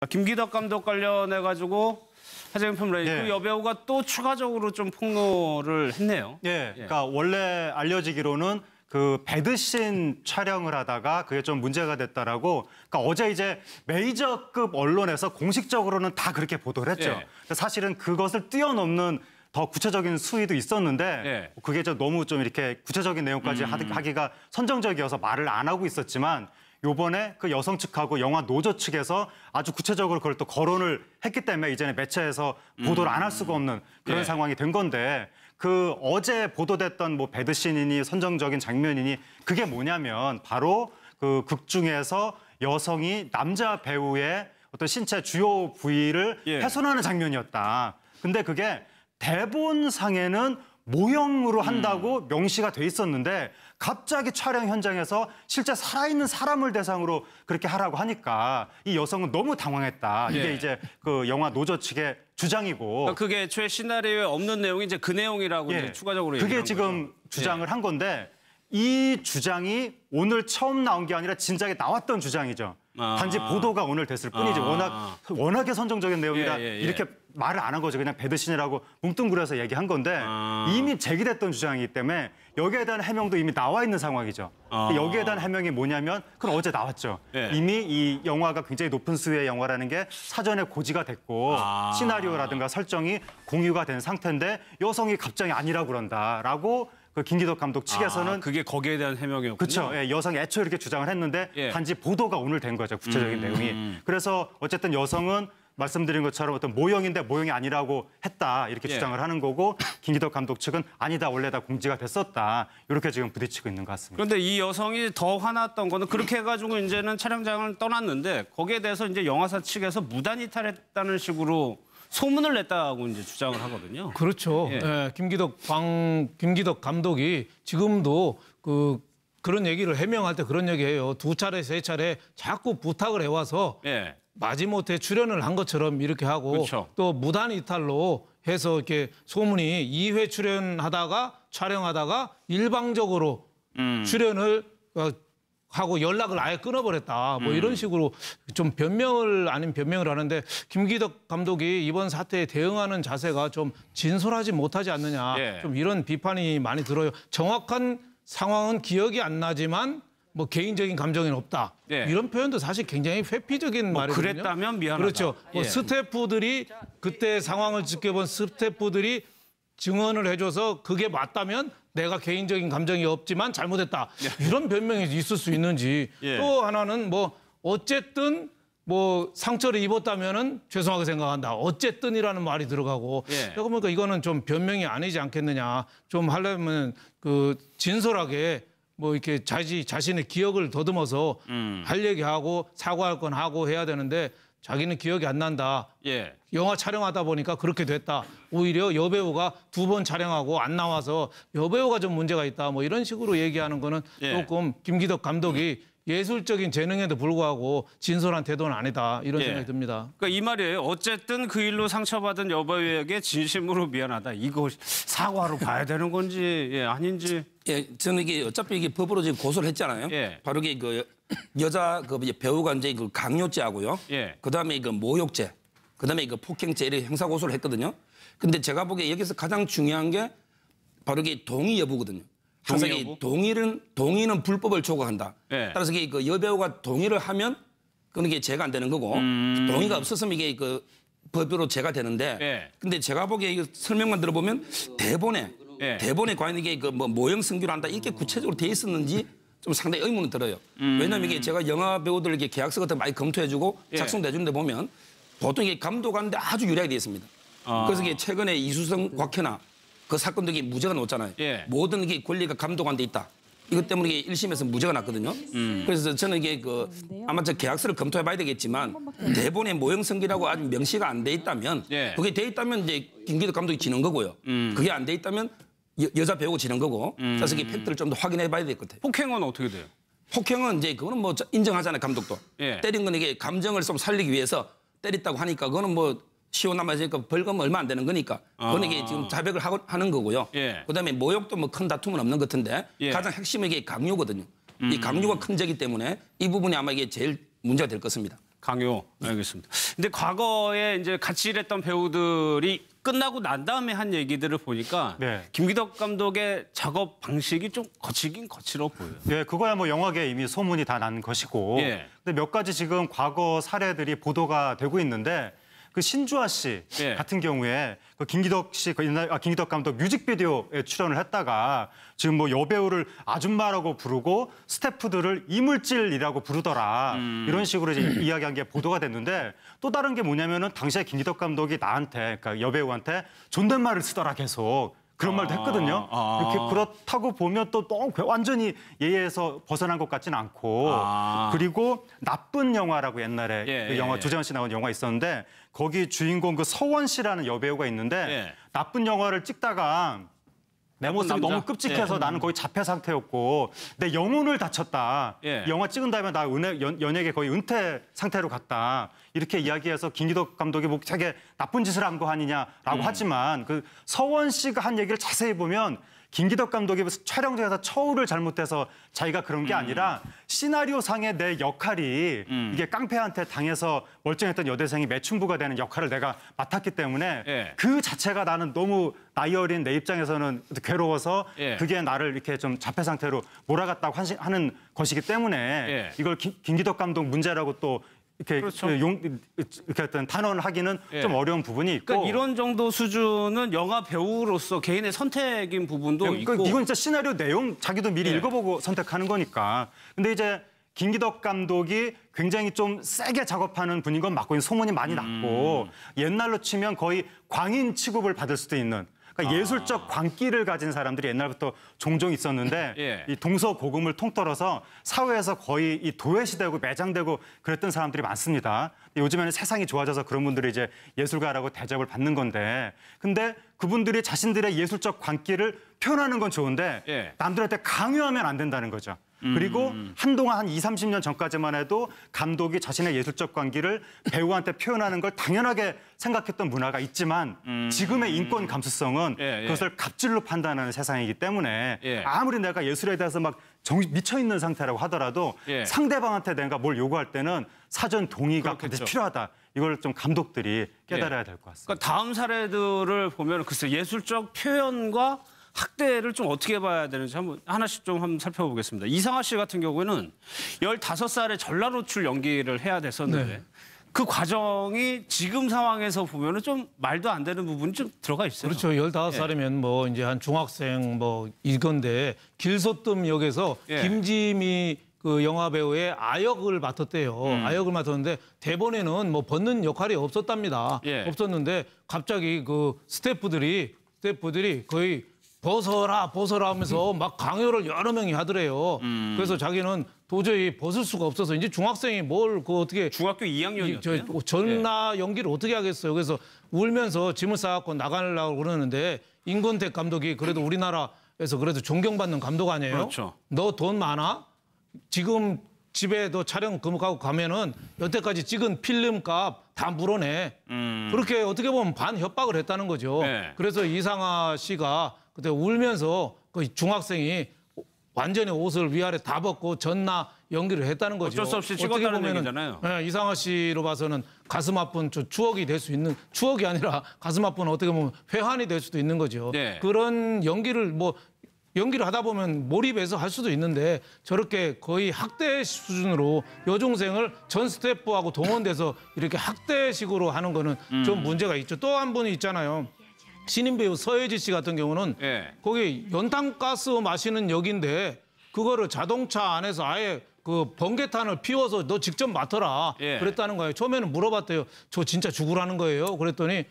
김기덕 감독 관련해가지고 하재경 평론가님, 예. 그 여배우가 또 추가적으로 좀 폭로를 했네요. 예, 그러니까 원래 알려지기로는 그 배드신 촬영을 하다가 그게 좀 문제가 됐다라고. 그러니까 어제 이제 메이저급 언론에서 공식적으로는 다 그렇게 보도를 했죠. 예. 사실은 그것을 뛰어넘는 더 구체적인 수위도 있었는데 예. 그게 좀 너무 좀 이렇게 구체적인 내용까지 하기가 선정적이어서 말을 안 하고 있었지만 요번에 그 여성 측하고 영화 노조 측에서 아주 구체적으로 그걸 또 거론을 했기 때문에 이제는 매체에서 보도를 안 할 수가 없는 그런 예. 상황이 된 건데 그 어제 보도됐던 뭐 배드신이니 선정적인 장면이니 그게 뭐냐면 바로 그 극 중에서 여성이 남자 배우의 어떤 신체 주요 부위를 예. 훼손하는 장면이었다. 근데 그게 대본상에는 모형으로 한다고 명시가 돼 있었는데 갑자기 촬영 현장에서 실제 살아있는 사람을 대상으로 그렇게 하라고 하니까 이 여성은 너무 당황했다. 이게 예. 이제 그 영화 노조 측의 주장이고. 그러니까 그게 최 시나리오에 없는 내용이 이제 그 내용이라고 이제 추가적으로 얘기한 그게 거죠. 지금 주장을 한 건데 이 주장이 오늘 처음 나온 게 아니라 진작에 나왔던 주장이죠. 단지 보도가 오늘 됐을 뿐이지 워낙에 선정적인 내용이라 이렇게 말을 안 한 거죠. 그냥 배드신이라고 뭉뚱그려서 얘기한 건데 이미 제기됐던 주장이기 때문에 여기에 대한 해명도 이미 나와 있는 상황이죠. 여기에 대한 해명이 뭐냐면 그건 어제 나왔죠. 예. 이미 이 영화가 굉장히 높은 수위의 영화라는 게 사전에 고지가 됐고 시나리오라든가 설정이 공유가 된 상태인데 여성이 갑자기 아니라고 그런다라고 그 김기덕 감독 측에서는 그게 거기에 대한 해명이었군요. 그렇죠. 예, 여성이 애초에 이렇게 주장을 했는데 단지 보도가 오늘 된 거죠. 구체적인 내용이. 그래서 어쨌든 여성은 말씀드린 것처럼 어떤 모형인데 모형이 아니라고 했다. 이렇게 주장을 하는 거고 김기덕 감독 측은 아니다. 원래 다 공지가 됐었다. 이렇게 지금 부딪히고 있는 것 같습니다. 그런데 이 여성이 더 화났던 거는 그렇게 해가지고 이제는 촬영장을 떠났는데 거기에 대해서 이제 영화사 측에서 무단 이탈했다는 식으로 소문을 냈다고 이제 주장을 하거든요. 그렇죠. 예. 예, 김기덕 감독이 지금도 그런 얘기를 해명할 때 그런 얘기해요. 2차례, 3차례 자꾸 부탁을 해와서 예. 마지못해 출연을 한 것처럼 이렇게 하고 그렇죠. 또 무단 이탈로 해서 이렇게 소문이 2회 출연하다가 촬영하다가 일방적으로 출연을 하고 연락을 아예 끊어버렸다. 뭐 이런 식으로 좀 변명을 아닌 변명을 하는데 김기덕 감독이 이번 사태에 대응하는 자세가 좀 진솔하지 못하지 않느냐. 예. 좀 이런 비판이 많이 들어요. 정확한 상황은 기억이 안 나지만 뭐 개인적인 감정은 없다. 예. 이런 표현도 사실 굉장히 회피적인 말이거든요. 그랬다면 미안하다. 그렇죠. 뭐 예. 스태프들이 그때 상황을 지켜본 스태프들이 증언을 해줘서 그게 맞다면 내가 개인적인 감정이 없지만 잘못했다. 이런 변명이 있을 수 있는지. 예. 또 하나는 뭐 어쨌든 뭐 상처를 입었다면은 죄송하게 생각한다. 어쨌든이라는 말이 들어가고. 예. 그러니까 이거는 좀 변명이 아니지 않겠느냐. 좀 하려면 그 진솔하게 뭐 이렇게 자신의 기억을 더듬어서 할 얘기하고 사과할 건 하고 해야 되는데 자기는 기억이 안 난다. 예. 영화 촬영하다 보니까 그렇게 됐다. 오히려 여배우가 2번 촬영하고 안 나와서 여배우가 좀 문제가 있다. 뭐 이런 식으로 얘기하는 거는 조금 김기덕 감독이 예술적인 재능에도 불구하고 진솔한 태도는 아니다. 이런 생각이 듭니다. 그러니까 이 말이에요. 어쨌든 그 일로 상처받은 여배우에게 진심으로 미안하다. 이거 사과로 봐야 되는 건지 아닌지. 예, 저는 이게 어차피 이게 법으로 지금 고소를 했잖아요. 예. 바로 이게 그 여자 그 배우가 이제 그 강요죄하고요. 예. 그다음에 그 모욕죄, 그다음에 그 폭행죄 이렇게 형사 고소를 했거든요. 근데 제가 보기에 여기서 가장 중요한 게 바로 이게 동의 여부거든요. 항상 동의 여부? 동의는 불법을 초과한다. 예. 따라서 이게 그 여배우가 동의를 하면 그건 이게 죄가 안 되는 거고 동의가 없었으면 이게 그 법으로 죄가 되는데. 예. 근데 제가 보기에 이거 설명만 들어보면 대본에 과연 이게 그 뭐 모형 승규를 한다 이렇게 구체적으로 돼 있었는지 좀 상당히 의문이 들어요. 왜냐하면 이게 제가 영화 배우들 이렇게 계약서 같은 거 많이 검토해주고 작성도 해주는데 보면 보통 이게 감독하는데 아주 유리하게 돼 있습니다. 그래서 이게 최근에 이수성, 곽현아 그 사건도 이게 무죄가 나왔잖아요. 예. 모든 이게 권리가 감독한테 있다. 이것 때문에 이게 1심에서 무죄가 났거든요. 그래서 저는 이게 그 아마 저 계약서를 검토해봐야 되겠지만 대본에 모형 승기라고 아주 명시가 안 돼 있다면 그게 돼 있다면 이제 김기덕 감독이 지는 거고요. 그게 안 돼 있다면 여자 배우가 지는 거고. 그래서 이 팩트를 좀 더 확인해봐야 될 것 같아요. 폭행은 어떻게 돼요? 폭행은 이제 그거는 뭐 인정하잖아요, 감독도. 예. 때린 건 이게 감정을 좀 살리기 위해서 때렸다고 하니까 그거는 뭐 시원하면서 벌금 얼마 안 되는 거니까 그건 이게 지금 자백을 하는 거고요. 예. 그다음에 모욕도 뭐 큰 다툼은 없는 것 같은데 가장 핵심은 이게 강요거든요. 이 강요가 큰 죄이기 때문에 이 부분이 아마 이게 제일 문제가 될 것 같습니다. 강요. 알겠습니다. 근데 과거에 이제 같이 일했던 배우들이 끝나고 난 다음에 한 얘기들을 보니까 네. 김기덕 감독의 작업 방식이 좀 거칠긴 거칠어 보여요. 예, 그거야 뭐 영화계에 이미 소문이 다 난 것이고. 예. 근데 몇 가지 지금 과거 사례들이 보도가 되고 있는데 그 신주아 씨 예. 같은 경우에 그 김기덕 씨, 김기덕 감독 뮤직비디오에 출연을 했다가 지금 뭐 여배우를 아줌마라고 부르고 스태프들을 이물질이라고 부르더라. 이런 식으로 이제 이야기한 게 보도가 됐는데 또 다른 게 뭐냐면은 당시에 김기덕 감독이 나한테 그러니까 여배우한테 존댓말을 쓰더라 계속. 그런 말도 했거든요. 이렇게 그렇다고 보면 또 너무 완전히 예의에서 벗어난 것 같지는 않고 그리고 나쁜 영화라고 옛날에 예, 그 영화 예. 조재현 씨 나온 영화 있었는데 거기 주인공 그 서원 씨라는 여배우가 있는데 예. 나쁜 영화를 찍다가 내 모습이 남자? 너무 끔찍해서 예. 나는 거의 자폐 상태였고 내 영혼을 다쳤다. 예. 이 영화 찍은 다음에 나 연예계 거의 은퇴 상태로 갔다. 이렇게 이야기해서 김기덕 감독이 뭐 되게 나쁜 짓을 한 거 아니냐라고 하지만 그 서원 씨가 한 얘기를 자세히 보면 김기덕 감독이 촬영장에서 처우를 잘못해서 자기가 그런 게 아니라 시나리오상의 내 역할이 이게 깡패한테 당해서 멀쩡했던 여대생이 매춘부가 되는 역할을 내가 맡았기 때문에 예. 그 자체가 나는 너무 나이 어린 내 입장에서는 괴로워서 예. 그게 나를 이렇게 좀 자폐 상태로 몰아갔다고 하는 것이기 때문에 예. 이걸 김기덕 감독 문제라고 또 이렇게 그렇죠. 이렇게 어떤 단언하기는 예. 좀 어려운 부분이 있고. 그러니까 이런 정도 수준은 영화 배우로서 개인의 선택인 부분도 그러니까 있고. 이건 진짜 시나리오 내용 자기도 미리 예. 읽어보고 선택하는 거니까. 근데 이제 김기덕 감독이 굉장히 좀 세게 작업하는 분인 건 맞고 소문이 많이 났고 옛날로 치면 거의 광인 취급을 받을 수도 있는 그러니까 예술적 광기를 가진 사람들이 옛날부터 종종 있었는데 예. 이 동서고금을 통틀어서 사회에서 거의 이 도외시되고 매장되고 그랬던 사람들이 많습니다. 요즘에는 세상이 좋아져서 그런 분들이 이제 예술가라고 대접을 받는 건데 근데 그분들이 자신들의 예술적 광기를 표현하는 건 좋은데 예. 남들한테 강요하면 안 된다는 거죠. 그리고 한동안 한 20, 30년 전까지만 해도 감독이 자신의 예술적 관계를 배우한테 표현하는 걸 당연하게 생각했던 문화가 있지만 지금의 인권 감수성은 예, 예. 그것을 갑질로 판단하는 세상이기 때문에 예. 아무리 내가 예술에 대해서 막 미쳐있는 상태라고 하더라도 예. 상대방한테 내가 뭘 요구할 때는 사전 동의가 그렇겠죠. 반드시 필요하다. 이걸 좀 감독들이 깨달아야 될 것 같습니다. 그러니까 다음 사례들을 보면 글쎄 예술적 표현과 학대를 좀 어떻게 봐야 되는지 한번 하나씩 좀 한번 살펴보겠습니다. 이상하 씨 같은 경우에는 15살에 전라노출 연기를 해야 됐었는데 네. 그 과정이 지금 상황에서 보면은 좀 말도 안 되는 부분이 좀 들어가 있어요. 그렇죠. 15살이면 뭐 이제 한 중학생 뭐 이건데 길소뜸 역에서 예. 김지미 그 영화 배우의 아역을 맡았대요. 아역을 맡았는데 대본에는 뭐 벗는 역할이 없었답니다. 예. 없었는데 갑자기 그 스태프들이 거의 벗어라 하면서 막 강요를 여러 명이 하더래요. 그래서 자기는 도저히 벗을 수가 없어서 이제 중학생이 뭘 그 어떻게 중학교 2학년이었어요. 전나 연기를 어떻게 하겠어요. 그래서 울면서 짐을 싸갖고 나가려고 그러는데 임권택 감독이 그래도 우리나라에서 그래도 존경받는 감독 아니에요? 그렇죠. 너 돈 많아? 지금 집에 너 촬영 금하고 가면은 여태까지 찍은 필름값 다 물어내. 그렇게 어떻게 보면 반 협박을 했다는 거죠. 네. 그래서 이상하 씨가 그때 울면서 그 중학생이 완전히 옷을 위아래 다 벗고 전나 연기를 했다는 거죠. 어쩔 수 없이 어떻게 찍었다는 보면은, 얘기잖아요. 예, 이상하 씨로 봐서는 가슴 아픈 추억이 될 수 있는 추억이 아니라 가슴 아픈 어떻게 보면 회한이 될 수도 있는 거죠. 네. 그런 연기를 하다 보면 몰입해서 할 수도 있는데 저렇게 거의 학대 수준으로 여중생을 전 스태프하고 동원돼서 이렇게 학대식으로 하는 거는 좀 문제가 있죠. 또 한 분이 있잖아요. 신인 배우 서예지 씨 같은 경우는 예. 거기 연탄가스 마시는 역인데 그거를 자동차 안에서 아예 그 번개탄을 피워서 너 직접 맡아라 예. 그랬다는 거예요. 처음에는 물어봤대요. 저 진짜 죽으라는 거예요. 그랬더니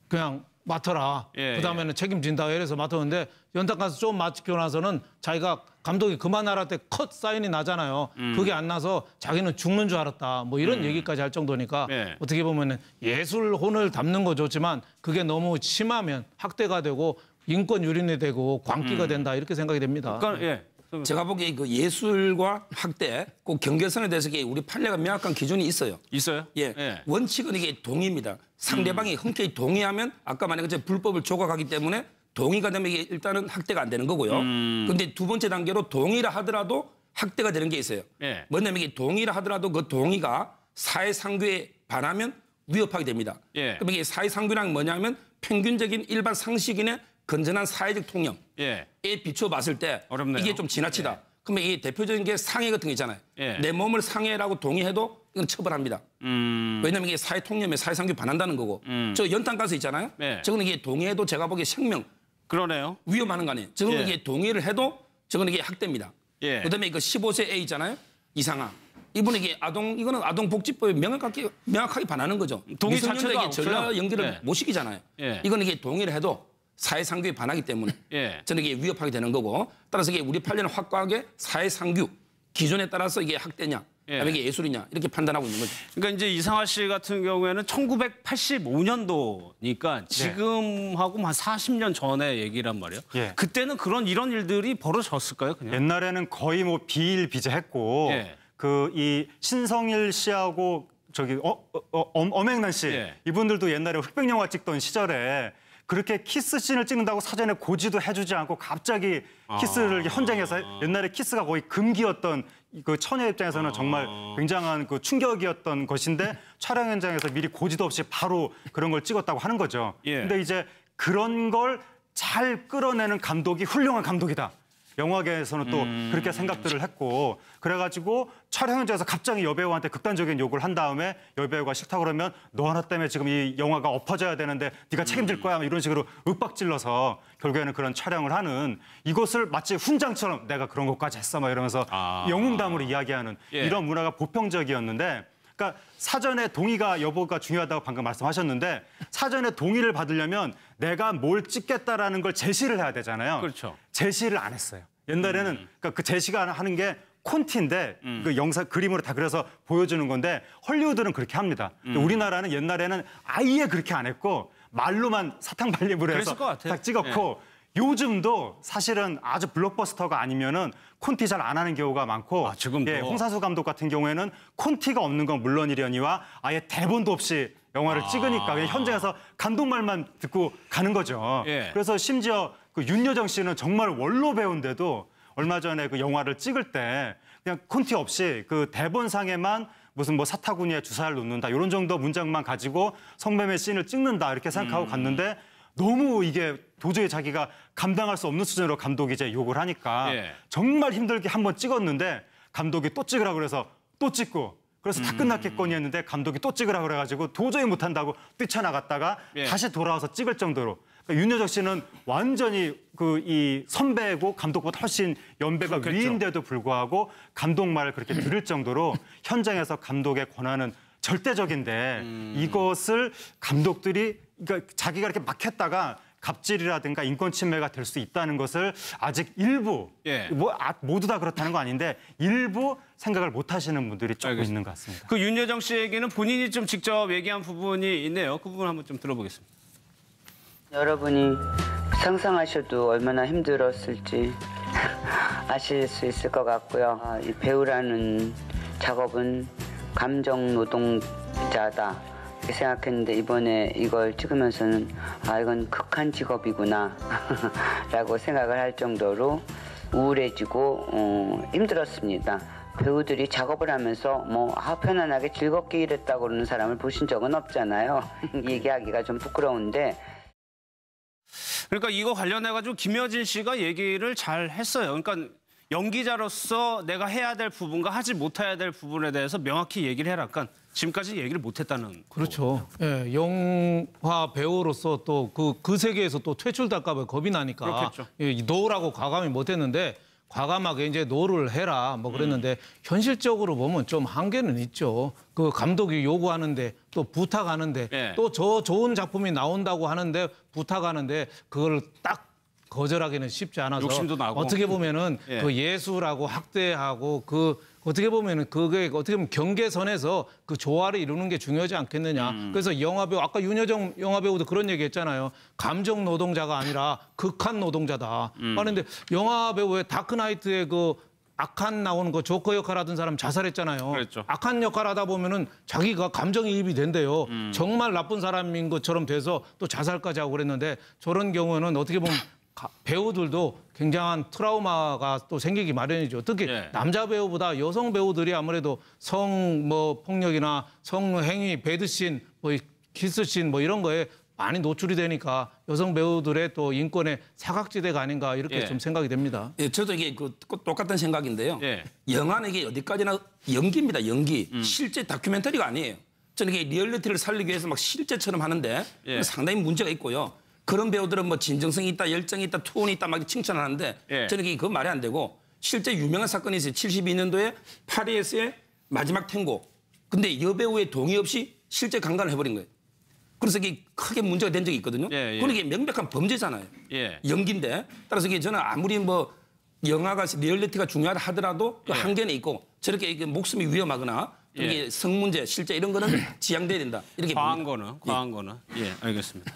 그냥 맡아라. 예, 그다음에는 책임진다. 이래서 맡았는데 연탄가스 좀 맡기고 나서는 자기가 감독이 그만하라 때 컷 사인이 나잖아요. 그게 안 나서 자기는 죽는 줄 알았다. 뭐 이런 얘기까지 할 정도니까 예. 어떻게 보면은 예술혼을 담는 거 좋지만 그게 너무 심하면 학대가 되고 인권 유린이 되고 광기가 된다 이렇게 생각이 됩니다. 그러니까 예. 제가 보기에 그 예술과 학대 꼭 경계선에 대해서 우리 판례가 명확한 기준이 있어요. 있어요? 예. 원칙은 이게 동의입니다. 상대방이 흔쾌히 동의하면 아까 말한 것처럼 불법을 조각하기 때문에 동의가 되면 이게 일단은 학대가 안 되는 거고요. 근데 두 번째 단계로 동의를 하더라도 학대가 되는 게 있어요. 예. 뭐냐면 이게 동의를 하더라도 그 동의가 사회상규에 반하면 위협하게 됩니다. 예. 그럼 이게 사회상규란 뭐냐면 평균적인 일반 상식인의 건전한 사회적 통념에 예. 비추어 봤을 때 어렵네요. 이게 좀 지나치다. 그러면 이게 대표적인 게 상해 같은 게 있잖아요. 예. 내 몸을 상해라고 동의해도 이건 처벌합니다. 왜냐하면 이게 사회 통념에 사회상규에 반한다는 거고. 저 연탄가스 있잖아요. 예. 저거는 이게 동의해도 제가 보기에 생명 그러네요. 위험하는 거 아니에요. 저거는 예. 이게 동의를 해도 저거는 이게 학대입니다. 예. 그다음에 그 15세 A 있잖아요. 이상아. 이분은 이게 이거는 아동복지법에 명확하게 반하는 거죠. 동의 자체가 미성년자에게 없어요. 전화 연결을 예. 못 시키잖아요. 예. 이거는 이게 동의를 해도 사회상규에 반하기 때문에 예. 저는 이게 위협하게 되는 거고 따라서 이게 우리 판례는 확고하게 사회상규 기준에 따라서 이게 학대냐, 예. 아니면 이게 예술이냐 이렇게 판단하고 있는 거죠. 그러니까 이제 이상하 씨 같은 경우에는 1985년도니까 지금하고 한 40년 전에 얘기란 말이에요. 예. 그때는 이런 일들이 벌어졌을까요, 그냥? 옛날에는 거의 뭐 비일비재했고 예. 그 이 신성일 씨하고 저기 엄앵란 씨 예. 이분들도 옛날에 흑백 영화 찍던 시절에 그렇게 키스 씬을 찍는다고 사전에 고지도 해주지 않고 갑자기 키스를 현장에서 옛날에 키스가 거의 금기였던 그 처녀 입장에서는 정말 굉장한 그 충격이었던 것인데 촬영 현장에서 미리 고지도 없이 바로 그런 걸 찍었다고 하는 거죠. 예. 근데 이제 그런 걸 잘 끌어내는 감독이 훌륭한 감독이다. 영화계에서는 또 그렇게 생각들을 했고 그래가지고 촬영 현장에서 갑자기 여배우한테 극단적인 욕을 한 다음에 여배우가 싫다 그러면 너 하나 때문에 지금 이 영화가 엎어져야 되는데 네가 책임질 거야 이런 식으로 윽박질러서 결국에는 그런 촬영을 하는 이것을 마치 훈장처럼 내가 그런 것까지 했어 막 이러면서 영웅담으로 이야기하는 예. 이런 문화가 보편적이었는데 그러니까 사전에 동의가 여부가 중요하다고 방금 말씀하셨는데 사전에 동의를 받으려면 내가 뭘 찍겠다라는 걸 제시를 해야 되잖아요. 그렇죠. 제시를 안 했어요. 옛날에는 그러니까 그 제시가 하는 게 콘티인데 그 영상 그림으로 다 그려서 보여주는 건데 헐리우드는 그렇게 합니다. 근데 우리나라는 옛날에는 아예 그렇게 안 했고 말로만 사탕 발림으로 해서 그랬을 것 같아요. 딱 찍었고 요즘도 사실은 아주 블록버스터가 아니면은 콘티 잘 안 하는 경우가 많고 지금도? 홍상수 감독 같은 경우에는 콘티가 없는 건 물론이려니와 아예 대본도 없이 영화를 찍으니까 그냥 현장에서 감독 말만 듣고 가는 거죠. 예. 그래서 심지어 그 윤여정 씨는 정말 원로 배우인데도 얼마 전에 그 영화를 찍을 때 그냥 콘티 없이 그 대본상에만 무슨 뭐 사타구니에 주사를 놓는다 이런 정도 문장만 가지고 성매매 씬을 찍는다 이렇게 생각하고 갔는데 너무 이게 도저히 자기가 감당할 수 없는 수준으로 감독이 이제 욕을 하니까 예. 정말 힘들게 한번 찍었는데 감독이 또 찍으라고 그래서 또 찍고 그래서 다 끝났겠거니 했는데 감독이 또 찍으라고 그래가지고 도저히 못한다고 뛰쳐나갔다가 예. 다시 돌아와서 찍을 정도로 그러니까 윤여정 씨는 완전히 그 이 선배고 감독보다 훨씬 연배가 그렇겠죠. 위인데도 불구하고 감독 말을 그렇게 들을 정도로 현장에서 감독의 권한은 절대적인데 이것을 감독들이 그러니까 자기가 이렇게 막 했다가 갑질이라든가 인권 침해가 될 수 있다는 것을 아직 일부 예. 모두 다 그렇다는 거 아닌데 일부 생각을 못 하시는 분들이 조금 알겠습니다. 있는 것 같습니다. 그 윤여정 씨 얘기는 본인이 좀 직접 얘기한 부분이 있네요. 그 부분 한번 좀 들어보겠습니다. 여러분이 상상하셔도 얼마나 힘들었을지 아실 수 있을 것 같고요. 이 배우라는 작업은 감정 노동자다 이렇게 생각했는데 이번에 이걸 찍으면서는 이건 극한 직업이구나 라고 생각을 할 정도로 우울해지고 힘들었습니다. 배우들이 작업을 하면서 편안하게 즐겁게 일했다고 그러는 사람을 보신 적은 없잖아요. 얘기하기가 좀 부끄러운데 그러니까 이거 관련해가지고 김여진 씨가 얘기를 잘 했어요. 그러니까 연기자로서 내가 해야 될 부분과 하지 못해야 될 부분에 대해서 명확히 얘기를 해라. 그러니까 지금까지 얘기를 못했다는. 그렇죠. 예, 영화 배우로서 또 그 세계에서 또 퇴출될까 봐 겁이 나니까 그렇겠죠. 예, 노라고 과감히 못했는데 과감하게 이제 노를 해라 뭐 그랬는데 현실적으로 보면 좀 한계는 있죠. 그 감독이 요구하는데 또 부탁하는데 예. 또 저 좋은 작품이 나온다고 하는데 부탁하는데 그걸 딱 거절하기는 쉽지 않아서 욕심도 나고. 어떻게 보면은 예. 그 예술하고 학대하고 그 어떻게 보면은 그게 어떻게 보면 경계선에서 그 조화를 이루는 게 중요하지 않겠느냐. 그래서 영화배우 아까 윤여정 영화배우도 그런 얘기했잖아요. 감정 노동자가 아니라 극한 노동자다. 하는데 영화배우의 다크나이트의 그 악한 나오는 거 조커 역할 하던 사람 자살했잖아요. 그랬죠. 악한 역할 하다 보면은 자기가 감정이입이 된대요. 정말 나쁜 사람인 것처럼 돼서 또 자살까지 하고 그랬는데 저런 경우는 어떻게 보면 배우들도 굉장한 트라우마가 또 생기기 마련이죠. 특히 예. 남자 배우보다 여성 배우들이 아무래도 성 뭐 폭력이나 성행위, 배드씬, 뭐 키스씬 뭐 이런 거에 많이 노출이 되니까 여성 배우들의 또 인권의 사각지대가 아닌가 이렇게 예. 좀 생각이 됩니다. 예, 저도 이게 똑같은 생각인데요. 예. 영화는 이게 어디까지나 연기입니다. 연기. 실제 다큐멘터리가 아니에요. 저는 이게 리얼리티를 살리기 위해서 막 실제처럼 하는데 예. 상당히 문제가 있고요. 그런 배우들은 뭐 진정성이 있다, 열정이 있다, 투혼이 있다 막 칭찬하는데 예. 저는 이게 그건 말이 안 되고 실제 유명한 사건이 있어요. 72년도에 파리에서의 마지막 탱고. 근데 여배우의 동의 없이 실제 강간을 해버린 거예요. 그래서 이게 크게 문제가 된 적이 있거든요. 예, 예. 그건 이게 명백한 범죄잖아요. 예. 연기인데. 따라서 이게 저는 아무리 뭐 영화가 리얼리티가 중요하다 하더라도 그 한계는 있고 저렇게 이게 목숨이 위험하거나 이게 성 문제, 실제 이런 거는 지양돼야 된다. 이렇게 과한 봅니다. 거는 예, 알겠습니다.